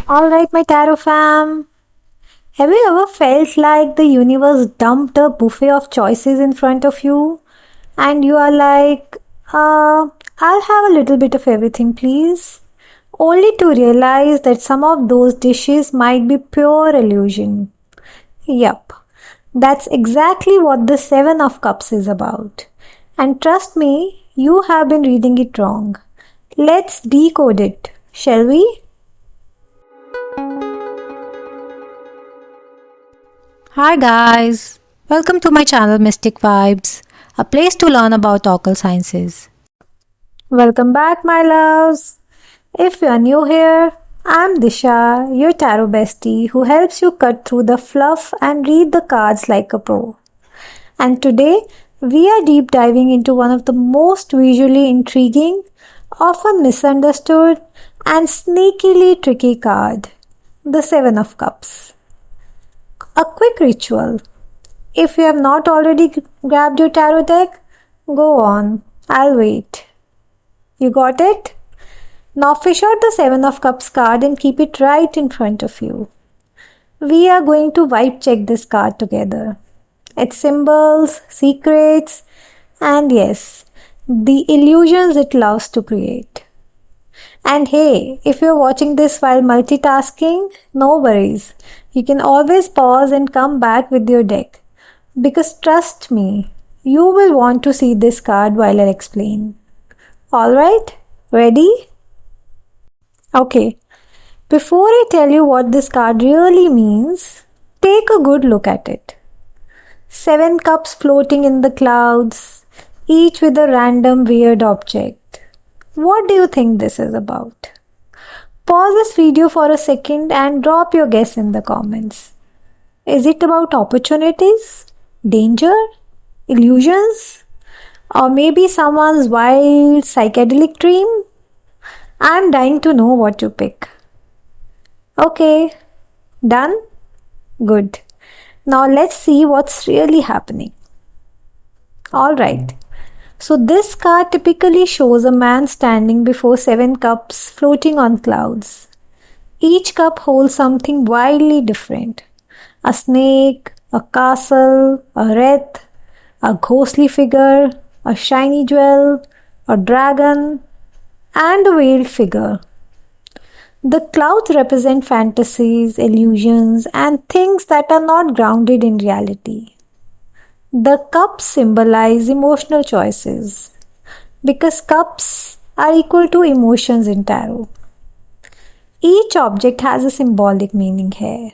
Alright, my tarot fam. Have you ever felt like the universe dumped a buffet of choices in front of you? And you are like, I'll have a little bit of everything, please. Only to realize that some of those dishes might be pure illusion. Yup, that's exactly what the Seven of Cups is about. And trust me, you have been reading it wrong. Let's decode it, shall we? Hi guys, welcome to my channel Mystic Vibes, a place to learn about occult sciences. Welcome back, my loves. If you are new here, I'm Disha, your tarot bestie who helps you cut through the fluff and read the cards like a pro. And today, we are deep diving into one of the most visually intriguing, often misunderstood, and sneakily tricky card, the Seven of Cups. A quick ritual. If you have not already grabbed your tarot deck, go on. I'll wait. You got it? Now fish out the Seven of Cups card and keep it right in front of you. We are going to vibe check this card together. Its symbols, secrets, and yes, the illusions it loves to create. And hey, if you're watching this while multitasking, no worries. You can always pause and come back with your deck. Because trust me, you will want to see this card while I explain. Alright, ready? Okay, before I tell you what this card really means, take a good look at it. Seven cups floating in the clouds, each with a random weird object. What do you think this is about? Pause this video for a second and drop your guess in the comments. Is it about opportunities, danger, illusions, or maybe someone's wild psychedelic dream? I'm dying to know what you pick. Okay, done? Good. Now let's see what's really happening. Alright, so this card typically shows a man standing before seven cups floating on clouds. Each cup holds something wildly different. A snake, a castle, a wreath, a ghostly figure, a shiny jewel, a dragon, and a veiled figure. The clouds represent fantasies, illusions, and things that are not grounded in reality. The cups symbolize emotional choices because cups are equal to emotions in tarot. Each object has a symbolic meaning here.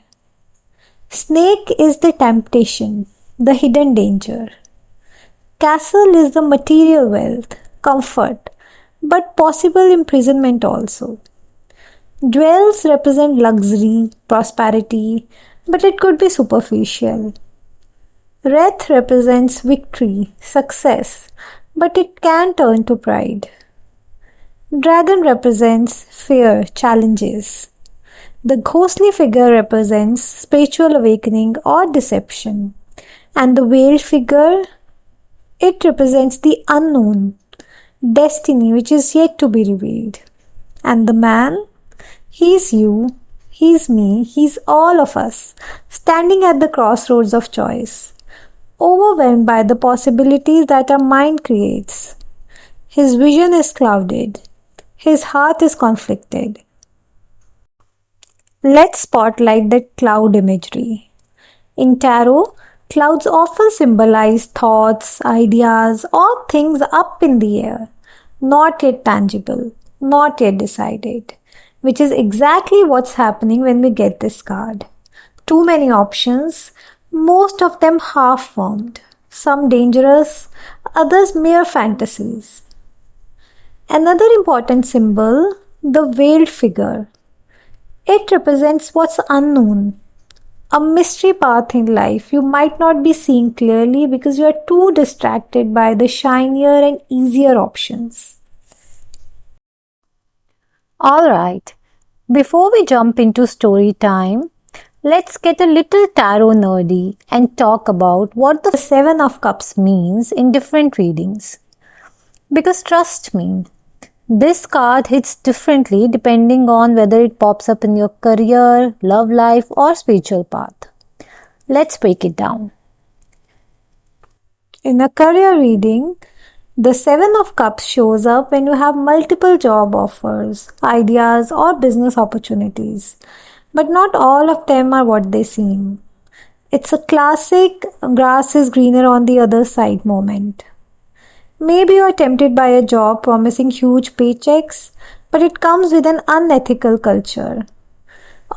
Snake is the temptation, the hidden danger. Castle is the material wealth, comfort, but possible imprisonment also. Jewels represent luxury, prosperity, but it could be superficial. Wreath represents victory, success, but it can turn to pride. Dragon represents fear, challenges. The ghostly figure represents spiritual awakening or deception. And the veiled figure, it represents the unknown, destiny which is yet to be revealed. And the man, he's you, he's me, he's all of us, standing at the crossroads of choice, overwhelmed by the possibilities that our mind creates. His vision is clouded, his heart is conflicted. Let's spotlight the cloud imagery. In tarot, clouds often symbolize thoughts, ideas, or things up in the air, not yet tangible, not yet decided, which is exactly what's happening when we get this card. Too many options, most of them half-formed, some dangerous, others mere fantasies. Another important symbol, the veiled figure. It represents what's unknown, a mystery path in life you might not be seeing clearly because you are too distracted by the shinier and easier options. Alright, before we jump into story time, let's get a little tarot nerdy and talk about what the Seven of Cups means in different readings. Because trust me, This card hits differently depending on whether it pops up in your career, love life, or spiritual path. Let's break it down. In a career reading, the Seven of Cups shows up when you have multiple job offers, ideas, or business opportunities, but not all of them are what they seem. It's a classic grass is greener on the other side moment. Maybe you're tempted by a job promising huge paychecks, but it comes with an unethical culture.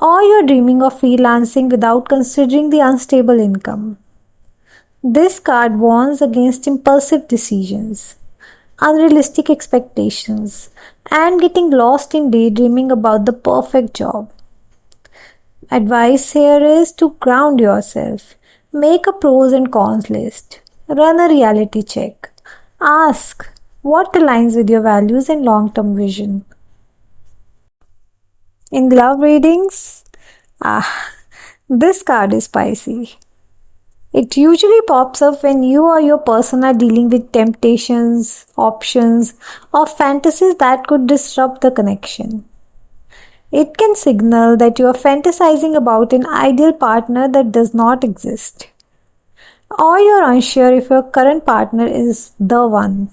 Or you're dreaming of freelancing without considering the unstable income. This card warns against impulsive decisions, unrealistic expectations, and getting lost in daydreaming about the perfect job. Advice here is to ground yourself. Make a pros and cons list. Run a reality check. Ask what aligns with your values and long term vision. In love readings, this card is spicy. It usually pops up when you or your person are dealing with temptations, options, or fantasies that could disrupt the connection. It can signal that you are fantasizing about an ideal partner that does not exist, or you're unsure if your current partner is the one,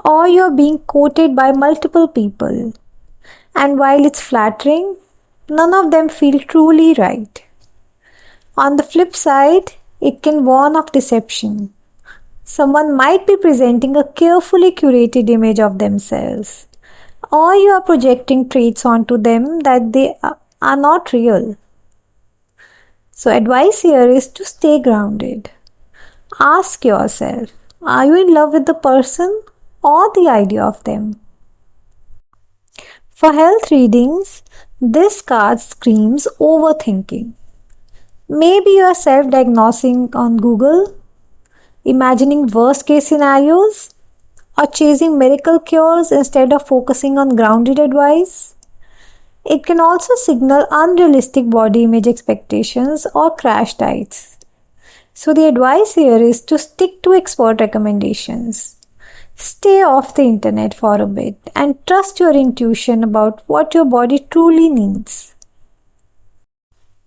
or you're being courted by multiple people, and while it's flattering, none of them feel truly right. On the flip side, it can warn of deception. Someone might be presenting a carefully curated image of themselves, or you are projecting traits onto them that they are not real. So, advice here is to stay grounded. Ask yourself, are you in love with the person or the idea of them? For health readings, this card screams overthinking. Maybe you are self diagnosing on Google, imagining worst case scenarios, or chasing miracle cures instead of focusing on grounded advice. It can also signal unrealistic body image expectations or crash diets. So, the advice here is to stick to expert recommendations. Stay off the internet for a bit and trust your intuition about what your body truly needs.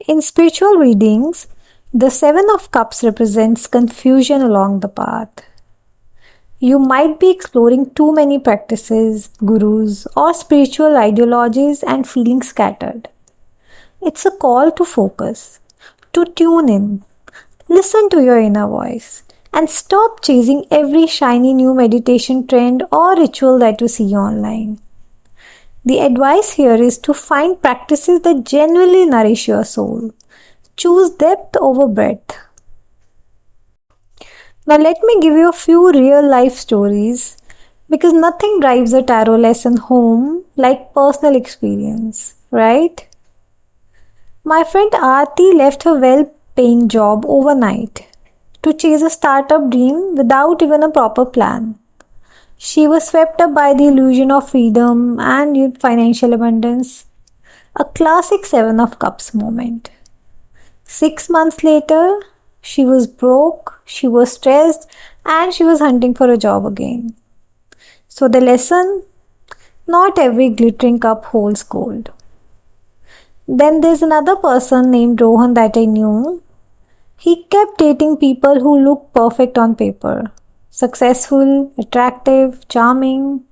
In spiritual readings, the Seven of Cups represents confusion along the path. You might be exploring too many practices, gurus, or spiritual ideologies and feeling scattered. It's a call to focus, to tune in, listen to your inner voice, and stop chasing every shiny new meditation trend or ritual that you see online. The advice here is to find practices that genuinely nourish your soul. Choose depth over breadth. Now, let me give you a few real life stories because nothing drives a tarot lesson home like personal experience, right? My friend Aarti left her well paying job overnight to chase a startup dream without even a proper plan. She was swept up by the illusion of freedom and financial abundance. A classic Seven of Cups moment. 6 months later, she was broke, she was stressed, and she was hunting for a job again. So, the lesson, not every glittering cup holds gold. Then there's another person named Rohan that I knew. He kept dating people who looked perfect on paper, successful, attractive, charming,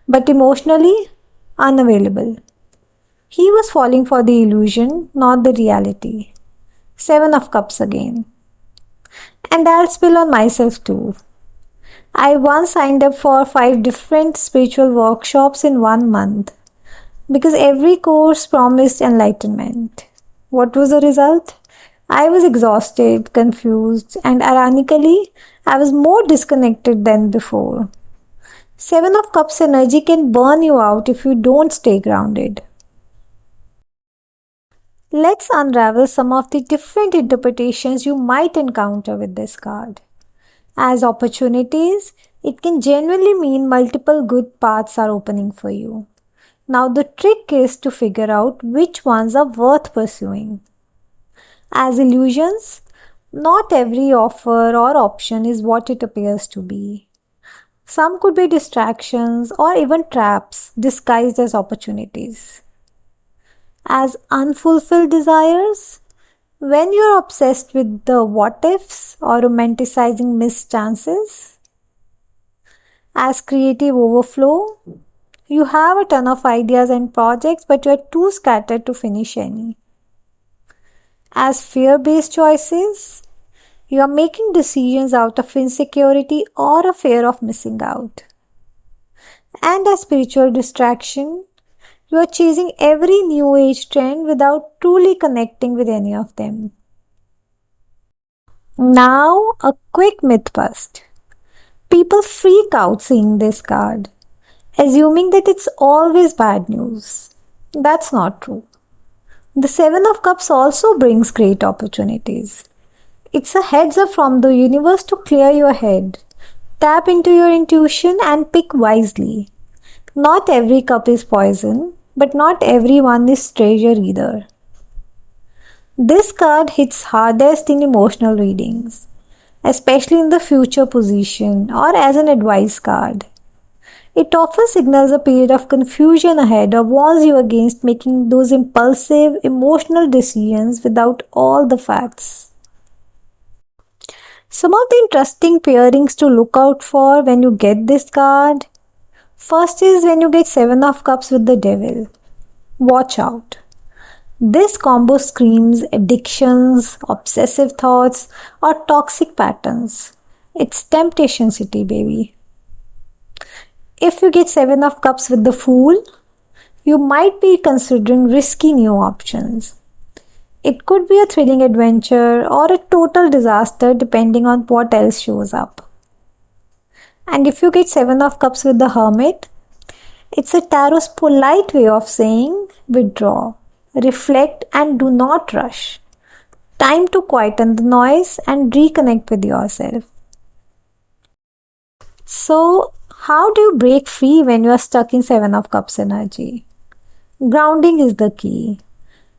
but emotionally unavailable. He was falling for the illusion, not the reality. Seven of Cups again. And I'll spill on myself too. I once signed up for 5 different spiritual workshops in 1 month because every course promised enlightenment. What was the result? I was exhausted, confused, and ironically, I was more disconnected than before. Seven of Cups energy can burn you out if you don't stay grounded. Let's unravel some of the different interpretations you might encounter with this card. As opportunities, it can genuinely mean multiple good paths are opening for you. Now, the trick is to figure out which ones are worth pursuing. As illusions, not every offer or option is what it appears to be. Some could be distractions or even traps disguised as opportunities. As unfulfilled desires, when you're obsessed with the what ifs or romanticizing missed chances. As creative overflow, you have a ton of ideas and projects, but you're too scattered to finish any. As fear based choices, you are making decisions out of insecurity or a fear of missing out. And as spiritual distraction, you are chasing every new age trend without truly connecting with any of them. Now, a quick myth bust. People freak out seeing this card, assuming that it's always bad news. That's not true. The Seven of Cups also brings great opportunities. It's a heads up from the universe to clear your head. Tap into your intuition and pick wisely. Not every cup is poison, but not everyone is treasure either. This card hits hardest in emotional readings, especially in the future position or as an advice card. It often signals a period of confusion ahead or warns you against making those impulsive, emotional decisions without all the facts. Some of the interesting pairings to look out for when you get this card. First is when you get Seven of Cups with the Devil. Watch out. This combo screams addictions, obsessive thoughts, or toxic patterns. It's temptation city, baby. If you get Seven of Cups with the Fool, you might be considering risky new options. It could be a thrilling adventure or a total disaster depending on what else shows up. And if you get Seven of Cups with the Hermit, it's a tarot's polite way of saying withdraw, reflect, and do not rush. Time to quieten the noise and reconnect with yourself. So, how do you break free when you are stuck in Seven of Cups energy? Grounding is the key.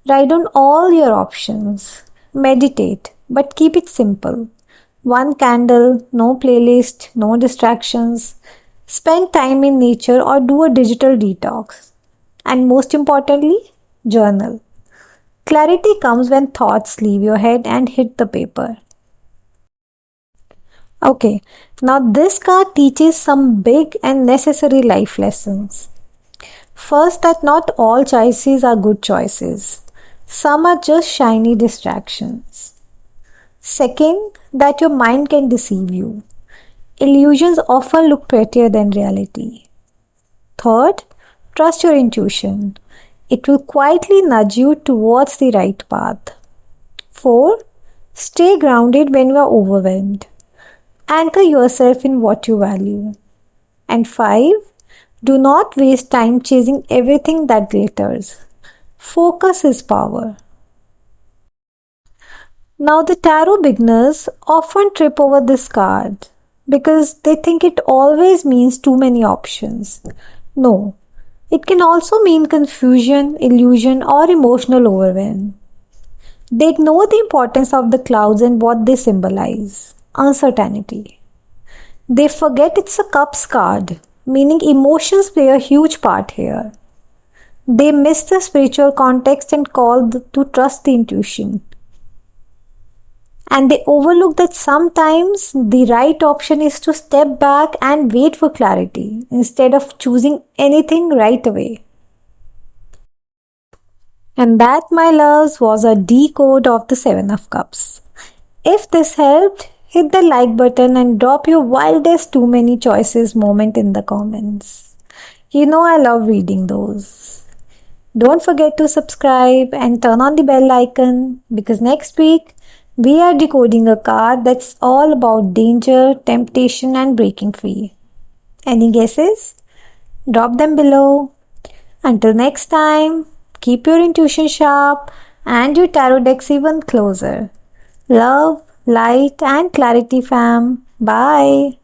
Write down all your options. Meditate, but keep it simple. One candle, no playlist, no distractions. Spend time in nature or do a digital detox. And most importantly, journal. Clarity comes when thoughts leave your head and hit the paper. Okay, now this card teaches some big and necessary life lessons. First, that not all choices are good choices. Some are just shiny distractions. Second, that your mind can deceive you. Illusions often look prettier than reality. Third, trust your intuition. It will quietly nudge you towards the right path. 4. Stay grounded when you are overwhelmed. Anchor yourself in what you value. And 5. Do not waste time chasing everything that glitters. Focus is power. Now, the tarot beginners often trip over this card because they think it always means too many options. No, it can also mean confusion, illusion, or emotional overwhelm. They ignore the importance of the clouds and what they symbolize. Uncertainty. They forget it's a cups card, meaning emotions play a huge part here. They miss the spiritual context and call to trust the intuition. And they overlook that sometimes the right option is to step back and wait for clarity instead of choosing anything right away. And that, my loves, was a decode of the Seven of Cups. If this helped, hit the like button and drop your wildest too many choices moment in the comments. You know I love reading those. Don't forget to subscribe and turn on the bell icon because next week we are decoding a card that's all about danger, temptation, and breaking free. Any guesses? Drop them below. Until next time, keep your intuition sharp and your tarot decks even closer. Love, light, and clarity, fam. Bye.